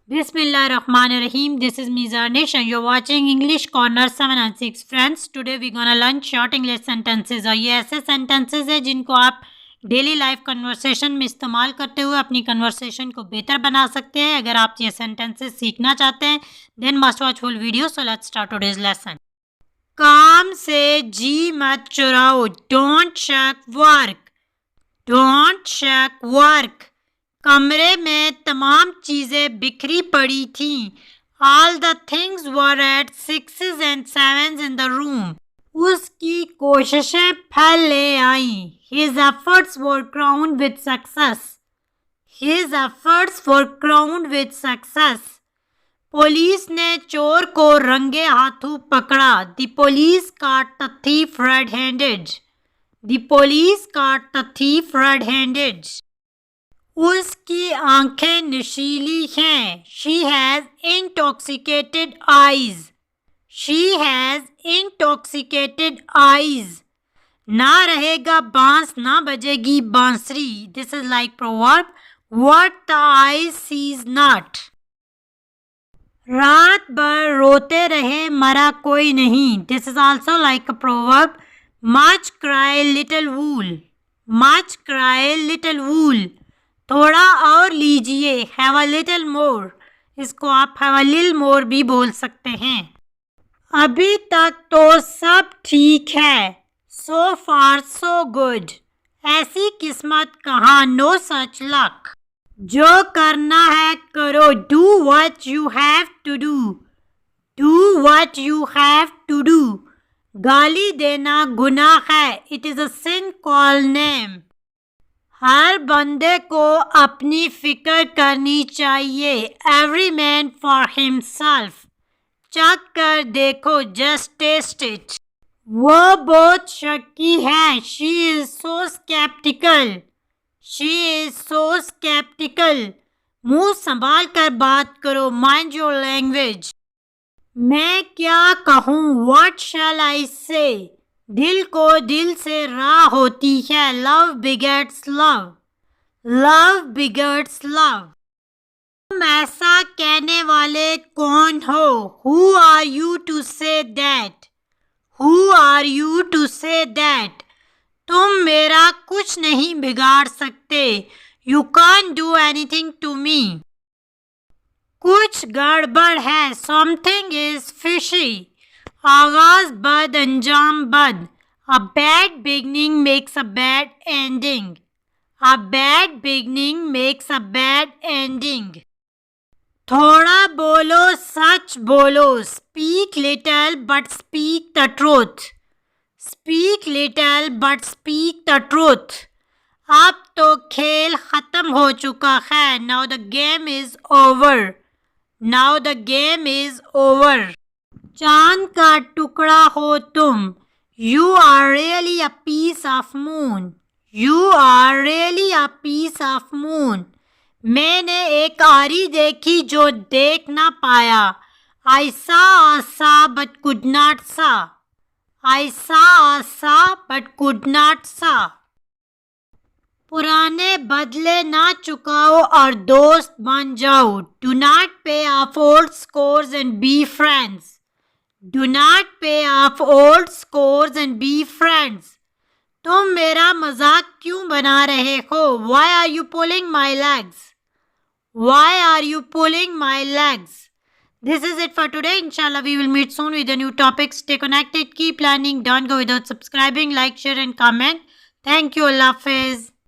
Bismillahirrahmanirrahim. This is Mizanish and you're watching English Corner 7 and 6. Friends, today we're gonna learn short English sentences. और ये ऐसे sentences है जिनको आप daily life conversation में इस्तेमाल करते हुए अपनी कन्वर्सेशन को बेहतर बना सकते हैं. अगर आप ये sentences सीखना चाहते हैं then must watch full video. So let's start today's lesson. काम से जी मत चुराओ. Don't check work. Don't check work. कमरे में तमाम चीज़ें बिखरी पड़ी थीं. All the things were at sixes and sevens in the room. उसकी कोशिशें फल ले आईं. His efforts were crowned with success. His efforts were crowned with success. Police ने चोर को रंगे हाथों पकड़ा. The police caught the thief red-handed. The police caught the thief red-handed. उसकी आंखें नशीली हैं. She has intoxicated eyes. She has intoxicated eyes. ना रहेगा बांस ना बजेगी बांसुरी. This is like proverb. What the eye sees not. रात भर रोते रहे मरा कोई नहीं. This is also like a proverb. Much cry little wool. Much cry little wool. थोड़ा और लीजिए. Have a little more. इसको आप have a little more भी बोल सकते हैं. अभी तक तो सब ठीक है. So far so good. ऐसी किस्मत कहाँ. No such luck. जो करना है करो. Do what you have to do. Do what you have to do. गाली देना गुनाह है. It is a sin called name. हर बंदे को अपनी फिक्र करनी चाहिए. Every man for himself. चख कर देखो. Just taste it. वो बहुत शक्की है. She is so skeptical. She is so skeptical. मुंह संभाल कर बात करो. Mind your language. मैं क्या कहूँ. What shall I say? दिल को दिल से राह होती है. Love begets love. Love begets love. तुम ऐसा कहने वाले कौन हो. Who are you to say that? Who are you to say that? तुम मेरा कुछ नहीं बिगाड़ सकते. You can't do anything to me. कुछ गड़बड़ है. Something is fishy. आगाज बद अंजाम बद. A bad beginning makes a bad ending. A bad beginning makes a bad ending. थोड़ा बोलो सच बोलो. Speak little but speak the truth. Speak little but speak the truth. अब तो खेल खत्म हो चुका है. Now the game is over. Now the game is over. चांद का टुकड़ा हो तुम. You are really a piece of moon. You are really a piece of moon. मैंने एक आरी देखी जो देख ना पाया. I saw a saw but could not saw. I saw a saw but could not saw. पुराने बदले ना चुकाओ और दोस्त बन जाओ. Do not pay off old scores and be friends. Do not pay off old scores and be friends. तुम मेरा मजाक क्यों बना रहे हो. Why are you pulling my legs? Why are you pulling my legs? This is it for today. Inshallah, we will meet soon with a new topic. Stay connected, keep learning. Don't go without subscribing, like, share and comment. Thank you. Allah Hafiz.